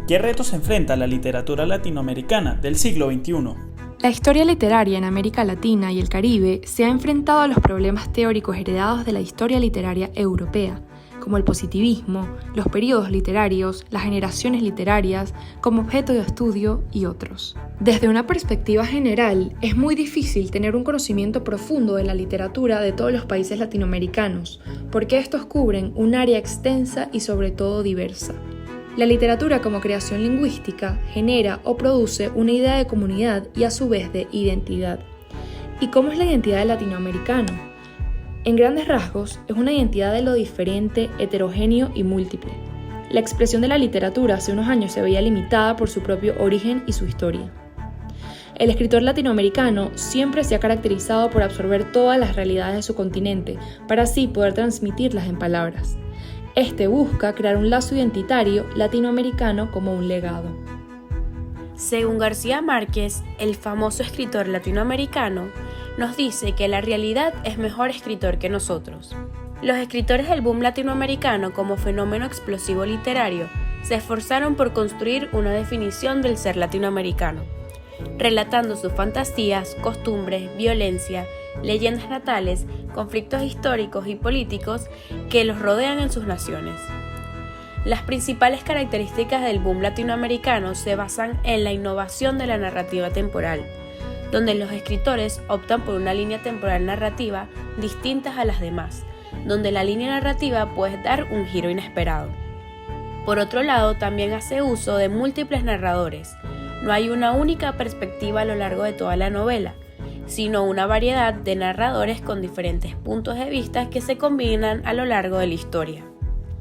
¿Qué retos enfrenta la literatura latinoamericana del siglo XXI? La historia literaria en América Latina y el Caribe se ha enfrentado a los problemas teóricos heredados de la historia literaria europea, como el positivismo, los períodos literarios, las generaciones literarias como objeto de estudio y otros. Desde una perspectiva general, es muy difícil tener un conocimiento profundo de la literatura de todos los países latinoamericanos, porque estos cubren un área extensa y sobre todo diversa. La literatura como creación lingüística genera o produce una idea de comunidad y a su vez de identidad. ¿Y cómo es la identidad del latinoamericano? En grandes rasgos, es una identidad de lo diferente, heterogéneo y múltiple. La expresión de la literatura hace unos años se veía limitada por su propio origen y su historia. El escritor latinoamericano siempre se ha caracterizado por absorber todas las realidades de su continente, para así poder transmitirlas en palabras. Este busca crear un lazo identitario latinoamericano como un legado. Según García Márquez, el famoso escritor latinoamericano, nos dice que la realidad es mejor escritor que nosotros. Los escritores del boom latinoamericano como fenómeno explosivo literario se esforzaron por construir una definición del ser latinoamericano, relatando sus fantasías, costumbres, violencia, leyendas natales, conflictos históricos y políticos que los rodean en sus naciones. Las principales características del boom latinoamericano se basan en la innovación de la narrativa temporal, donde los escritores optan por una línea temporal narrativa distinta a las demás, donde la línea narrativa puede dar un giro inesperado. Por otro lado, también hace uso de múltiples narradores. No hay una única perspectiva a lo largo de toda la novela, sino una variedad de narradores con diferentes puntos de vista que se combinan a lo largo de la historia.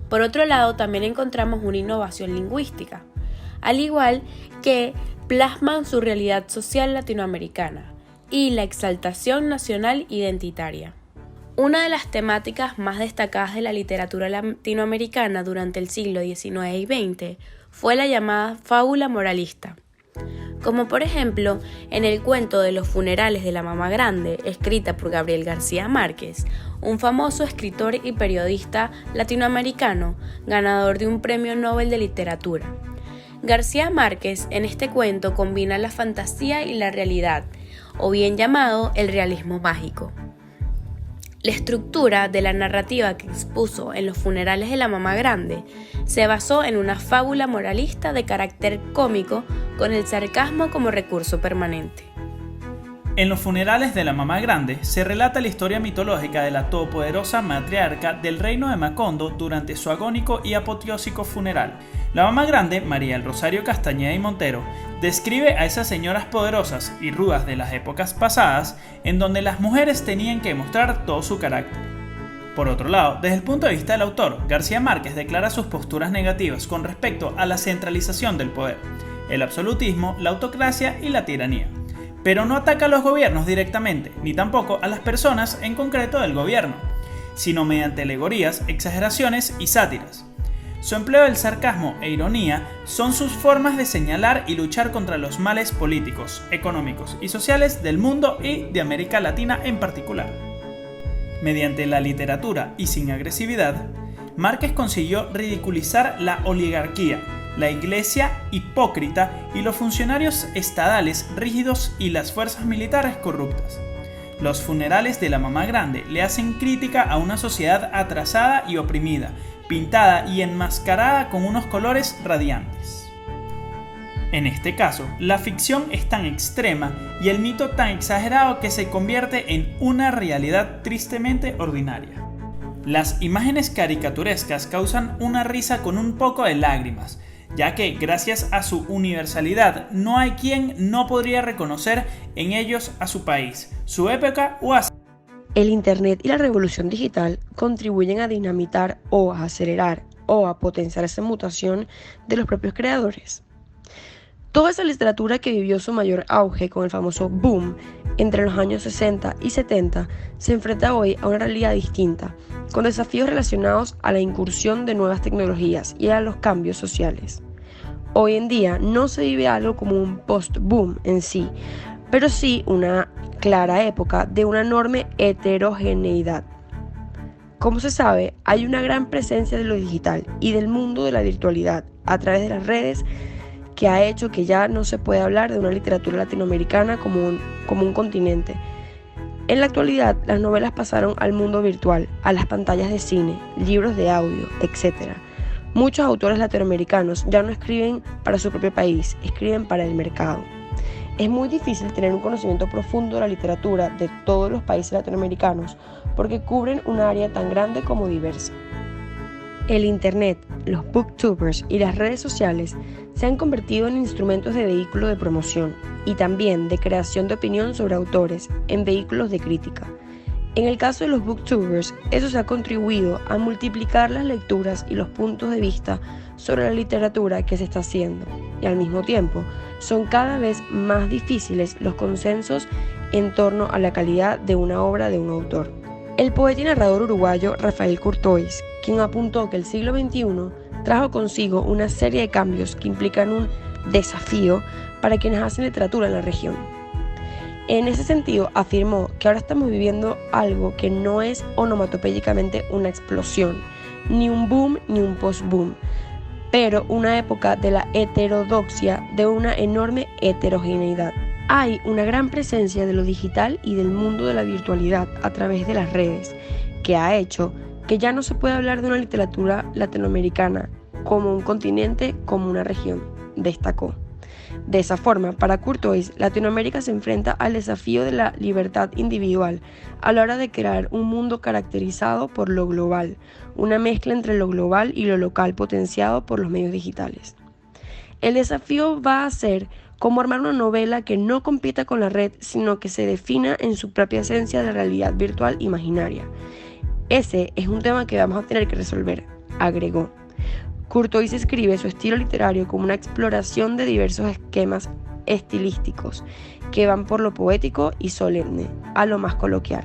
Por otro lado, también encontramos una innovación lingüística, al igual que plasman su realidad social latinoamericana y la exaltación nacional identitaria. Una de las temáticas más destacadas de la literatura latinoamericana durante el siglo XIX y XX fue la llamada fábula moralista, como por ejemplo en el cuento de los funerales de la mamá grande, escrita por Gabriel García Márquez, un famoso escritor y periodista latinoamericano, ganador de un premio Nobel de Literatura. García Márquez en este cuento combina la fantasía y la realidad, o bien llamado el realismo mágico. La estructura de la narrativa que expuso en los funerales de la mamá grande se basó en una fábula moralista de carácter cómico con el sarcasmo como recurso permanente. En los funerales de la mamá grande se relata la historia mitológica de la todopoderosa matriarca del reino de Macondo durante su agónico y apoteósico funeral. La mamá grande, María del Rosario Castañeda y Montero, describe a esas señoras poderosas y rudas de las épocas pasadas, en donde las mujeres tenían que mostrar todo su carácter. Por otro lado, desde el punto de vista del autor, García Márquez declara sus posturas negativas con respecto a la centralización del poder, el absolutismo, la autocracia y la tiranía. Pero no ataca a los gobiernos directamente, ni tampoco a las personas en concreto del gobierno, sino mediante alegorías, exageraciones y sátiras. Su empleo del sarcasmo e ironía son sus formas de señalar y luchar contra los males políticos, económicos y sociales del mundo y de América Latina en particular. Mediante la literatura y sin agresividad, Márquez consiguió ridiculizar la oligarquía, la iglesia hipócrita y los funcionarios estadales rígidos y las fuerzas militares corruptas. Los funerales de la mamá grande le hacen crítica a una sociedad atrasada y oprimida, pintada y enmascarada con unos colores radiantes. En este caso, la ficción es tan extrema y el mito tan exagerado que se convierte en una realidad tristemente ordinaria. Las imágenes caricaturescas causan una risa con un poco de lágrimas, ya que gracias a su universalidad no hay quien no podría reconocer en ellos a su país, su época o a... El Internet y la revolución digital contribuyen a dinamitar o a acelerar o a potenciar esa mutación de los propios creadores. Toda esa literatura que vivió su mayor auge con el famoso boom entre los años 60 y 70 se enfrenta hoy a una realidad distinta, con desafíos relacionados a la incursión de nuevas tecnologías y a los cambios sociales. Hoy en día no se vive algo como un post-boom en sí, pero sí una clara época de una enorme heterogeneidad. Como se sabe, hay una gran presencia de lo digital y del mundo de la virtualidad a través de las redes que ha hecho que ya no se pueda hablar de una literatura latinoamericana como un continente. En la actualidad, las novelas pasaron al mundo virtual, a las pantallas de cine, libros de audio, etc. Muchos autores latinoamericanos ya no escriben para su propio país, escriben para el mercado. Es muy difícil tener un conocimiento profundo de la literatura de todos los países latinoamericanos porque cubren un área tan grande como diversa. El Internet, los booktubers y las redes sociales se han convertido en instrumentos de vehículo de promoción y también de creación de opinión sobre autores en vehículos de crítica. En el caso de los booktubers, eso se ha contribuido a multiplicar las lecturas y los puntos de vista sobre la literatura que se está haciendo, y al mismo tiempo son cada vez más difíciles los consensos en torno a la calidad de una obra de un autor. El poeta y narrador uruguayo Rafael Courtois, quien apuntó que el siglo XXI trajo consigo una serie de cambios que implican un desafío para quienes hacen literatura en la región. En ese sentido, afirmó que ahora estamos viviendo algo que no es onomatopéyicamente una explosión, ni un boom ni un post-boom, pero una época de la heterodoxia de una enorme heterogeneidad. Hay una gran presencia de lo digital y del mundo de la virtualidad a través de las redes, que ha hecho que ya no se puede hablar de una literatura latinoamericana como un continente, como una región, destacó. De esa forma, para Courtois, Latinoamérica se enfrenta al desafío de la libertad individual a la hora de crear un mundo caracterizado por lo global, una mezcla entre lo global y lo local potenciado por los medios digitales. El desafío va a ser cómo armar una novela que no compita con la red, sino que se defina en su propia esencia de realidad virtual imaginaria. Ese es un tema que vamos a tener que resolver, agregó. Courtois escribe su estilo literario como una exploración de diversos esquemas estilísticos que van por lo poético y solemne a lo más coloquial.